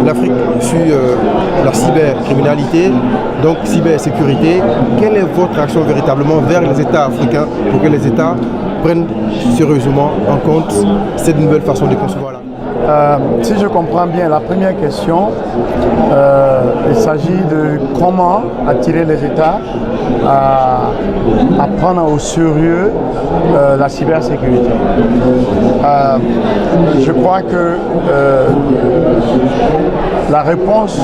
L'Afrique sur la cybercriminalité, donc cybersécurité. Quelle est votre action véritablement vers les États africains pour que les États prennent sérieusement en compte cette nouvelle façon de concevoir là? Si je comprends bien la première question, il s'agit de comment attirer les États à prendre au sérieux la cybersécurité. Je crois que la réponse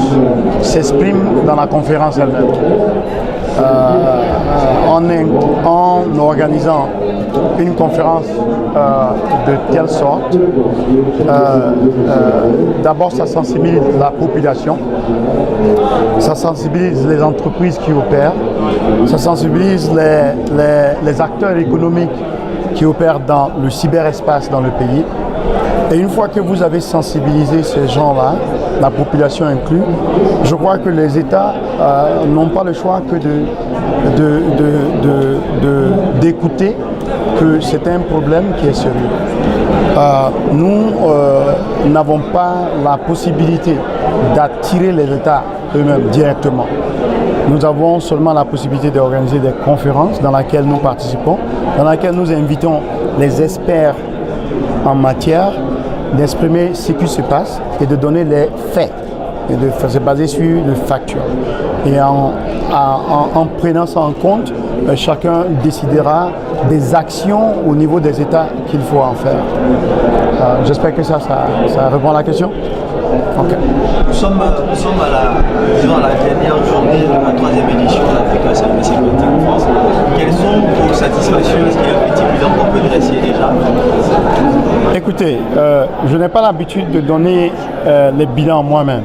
s'exprime dans la conférence elle-même. En organisant une conférence de telle sorte, d'abord ça sensibilise la population, ça sensibilise les entreprises qui opèrent, ça sensibilise les acteurs économiques qui opèrent dans le cyberespace dans le pays. Et une fois que vous avez sensibilisé ces gens-là, la population inclue, je crois que les États n'ont pas le choix que d'écouter que c'est un problème qui est sérieux. Nous n'avons pas la possibilité d'attirer les États eux-mêmes directement. Nous avons seulement la possibilité d'organiser des conférences dans lesquelles nous participons, dans lesquelles nous invitons les experts en matière d'exprimer ce qui se passe et de donner les faits et de se baser sur le factuel. Et en prenant ça en compte, chacun décidera des actions au niveau des États qu'il faut en faire. J'espère que ça répond à la question. Okay. Nous sommes à la dernière journée de la 3e édition de l'Africa Cybersécurité en France. Quelles sont vos satisfactions? Est-ce qu'il y a un petit bilan qu'on peut dresser déjà? Écoutez, je n'ai pas l'habitude de donner les bilans moi-même.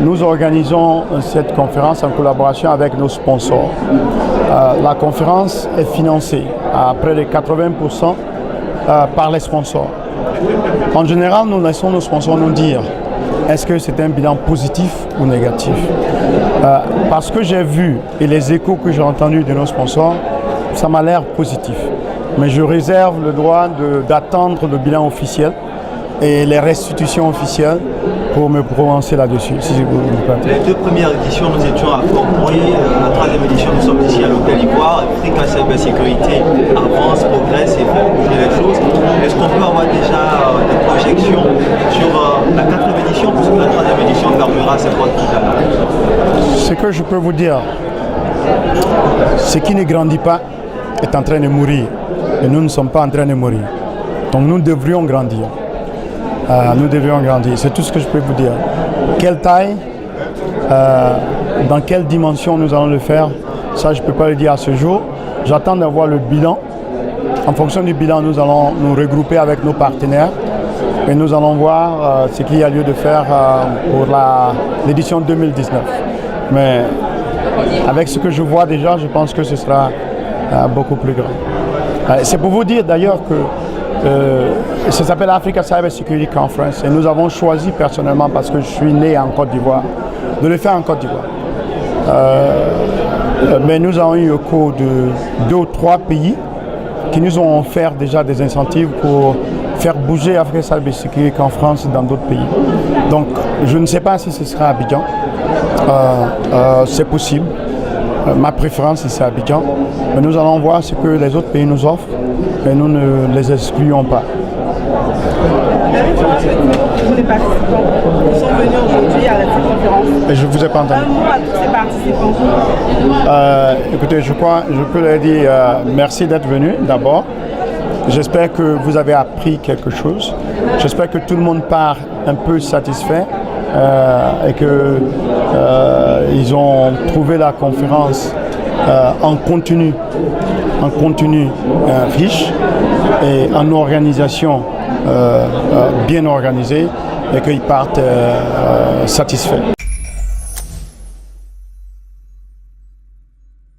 Nous organisons cette conférence en collaboration avec nos sponsors. La conférence est financée à près de 80% par les sponsors. En général, nous laissons nos sponsors nous dire est-ce que c'est un bilan positif ou négatif. Parce que j'ai vu et les échos que j'ai entendus de nos sponsors, ça m'a l'air positif. Mais je réserve le droit d'attendre le bilan officiel et les restitutions officielles pour me prononcer là-dessus, si vous le permettez. Les deux premières éditions, nous étions à Fort-Boyer. La 3e édition, nous sommes ici à l'Hôtel Ivoire. Africa Cybersécurité avance, progresse et fait bouger les choses. Est-ce qu'on peut avoir déjà des projections sur la 4e édition, puisque la 3e édition fermera ses portes tout à l'heure? Ce que je peux vous dire, ce qui ne grandit pas est en train de mourir. Et nous ne sommes pas en train de mourir. Donc nous devrions grandir. Nous devrions grandir. C'est tout ce que je peux vous dire. Quelle taille, dans quelle dimension nous allons le faire, ça je ne peux pas le dire à ce jour. J'attends d'avoir le bilan. En fonction du bilan, nous allons nous regrouper avec nos partenaires et nous allons voir ce qu'il y a lieu de faire pour l'édition 2019. Mais avec ce que je vois déjà, je pense que ce sera beaucoup plus grand. C'est pour vous dire d'ailleurs que ça s'appelle Africa Cybersecurity Conference et nous avons choisi personnellement, parce que je suis né en Côte d'Ivoire, de le faire en Côte d'Ivoire. Mais nous avons eu écho de 2 ou 3 pays qui nous ont offert déjà des incentives pour faire bouger Africa Cybersecurity Conference dans d'autres pays. Donc je ne sais pas si ce sera à Abidjan, c'est possible. Ma préférence c'est à Abidjan, mais nous allons voir ce que les autres pays nous offrent et nous ne les excluons pas. Tous les participants qui sont venus aujourd'hui à cette conférence. Et je ne vous ai pas entendu. Un mot à tous ces participants. Écoutez, je peux leur dire merci d'être venus d'abord. J'espère que vous avez appris quelque chose. J'espère que tout le monde part un peu satisfait et qu'ils ont trouvé la conférence en continu riche et en organisation bien organisée et qu'ils partent satisfaits.